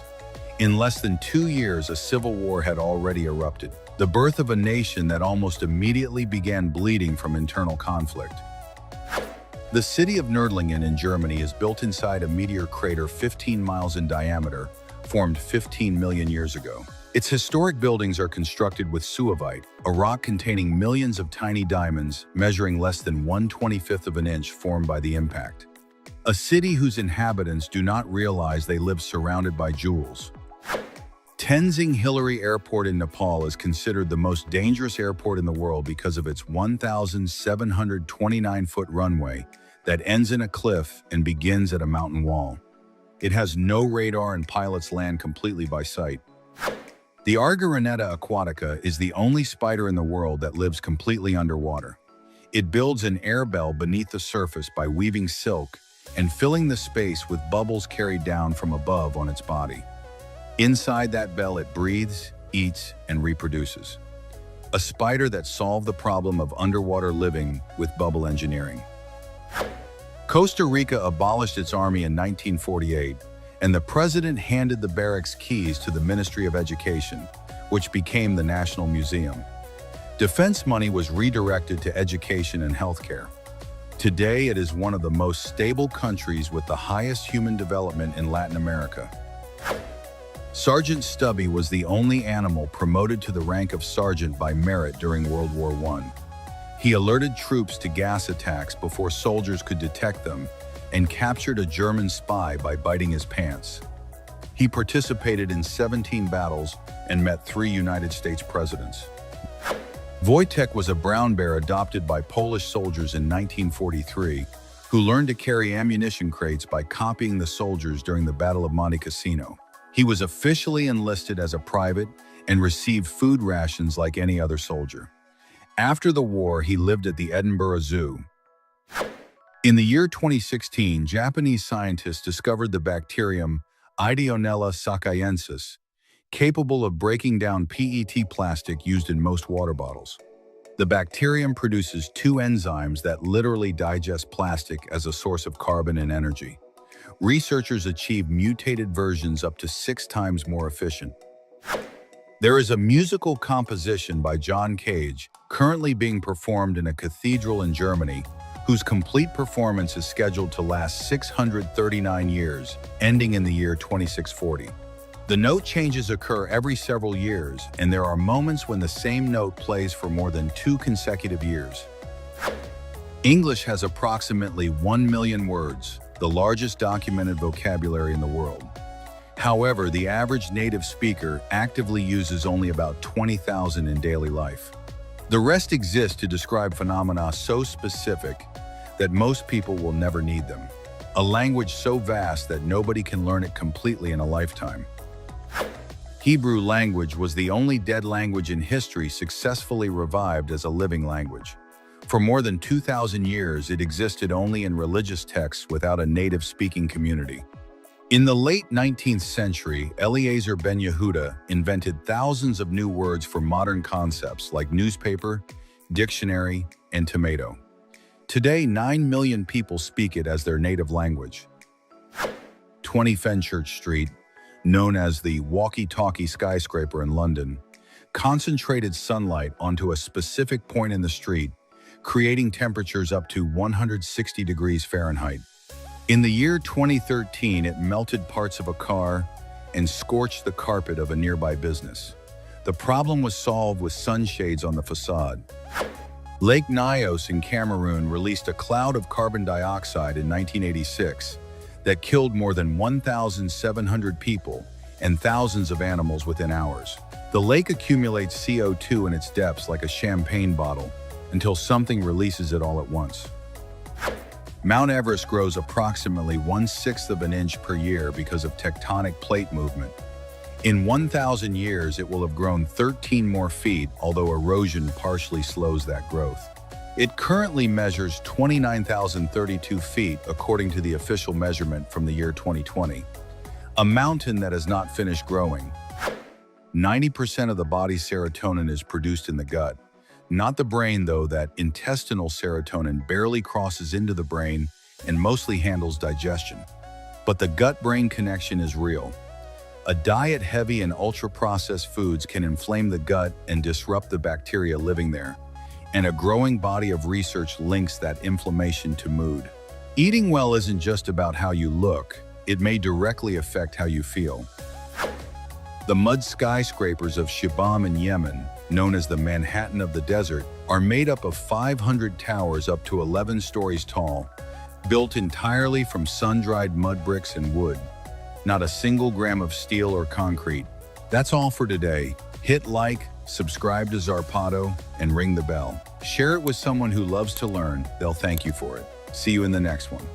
In less than 2 years, a civil war had already erupted, the birth of a nation that almost immediately began bleeding from internal conflict. The city of Nördlingen in Germany is built inside a meteor crater 15 miles in diameter, formed 15 million years ago. Its historic buildings are constructed with suovite, a rock containing millions of tiny diamonds measuring less than 1/25th of an inch formed by the impact. A city whose inhabitants do not realize they live surrounded by jewels. Tenzing Hillary Airport in Nepal is considered the most dangerous airport in the world because of its 1,729-foot runway that ends in a cliff and begins at a mountain wall. It has no radar and pilots land completely by sight. The Argyroneta aquatica is the only spider in the world that lives completely underwater. It builds an air bell beneath the surface by weaving silk and filling the space with bubbles carried down from above on its body. Inside that bell, it breathes, eats, and reproduces. A spider that solved the problem of underwater living with bubble engineering. Costa Rica abolished its army in 1948, and the president handed the barracks keys to the Ministry of Education, which became the National Museum. Defense money was redirected to education and healthcare. Today, it is one of the most stable countries with the highest human development in Latin America. Sergeant Stubby was the only animal promoted to the rank of sergeant by merit during World War I. He alerted troops to gas attacks before soldiers could detect them and captured a German spy by biting his pants. He participated in 17 battles and met 3 United States presidents. Wojtek was a brown bear adopted by Polish soldiers in 1943 who learned to carry ammunition crates by copying the soldiers during the Battle of Monte Cassino. He was officially enlisted as a private and received food rations like any other soldier. After the war, he lived at the Edinburgh Zoo. In the year 2016, Japanese scientists discovered the bacterium Ideonella sakaiensis, capable of breaking down PET plastic used in most water bottles. The bacterium produces 2 enzymes that literally digest plastic as a source of carbon and energy. Researchers achieved mutated versions up to 6 times more efficient. There is a musical composition by John Cage currently being performed in a cathedral in Germany, whose complete performance is scheduled to last 639 years, ending in the year 2640. The note changes occur every several years, and there are moments when the same note plays for more than 2 consecutive years. English has approximately 1 million words, the largest documented vocabulary in the world. However, the average native speaker actively uses only about 20,000 in daily life. The rest exist to describe phenomena so specific that most people will never need them. A language so vast that nobody can learn it completely in a lifetime. Hebrew language was the only dead language in history successfully revived as a living language. For more than 2,000 years, it existed only in religious texts without a native-speaking community. In the late 19th century, Eliezer ben Yehuda invented thousands of new words for modern concepts like newspaper, dictionary, and tomato. Today, 9 million people speak it as their native language. 20 Fenchurch Street, known as the walkie-talkie skyscraper in London, concentrated sunlight onto a specific point in the street, creating temperatures up to 160 degrees Fahrenheit. In the year 2013, it melted parts of a car and scorched the carpet of a nearby business. The problem was solved with sunshades on the facade. Lake Nyos in Cameroon released a cloud of carbon dioxide in 1986 that killed more than 1,700 people and thousands of animals within hours. The lake accumulates CO2 in its depths like a champagne bottle until something releases it all at once. Mount Everest grows approximately 1/6 of an inch per year because of tectonic plate movement. In 1,000 years, it will have grown 13 more feet, although erosion partially slows that growth. It currently measures 29,032 feet, according to the official measurement from the year 2020. A mountain that has not finished growing. 90% of the body's serotonin is produced in the gut. Not the brain, though. That intestinal serotonin barely crosses into the brain and mostly handles digestion. But the gut-brain connection is real. A diet heavy in ultra-processed foods can inflame the gut and disrupt the bacteria living there, and a growing body of research links that inflammation to mood. Eating well isn't just about how you look, it may directly affect how you feel. The mud skyscrapers of Shibam in Yemen, known as the Manhattan of the desert, are made up of 500 towers up to 11 stories tall, built entirely from sun-dried mud bricks and wood. Not a single gram of steel or concrete. That's all for today. Hit like, subscribe to Zarpado, and ring the bell. Share it with someone who loves to learn. They'll thank you for it. See you in the next one.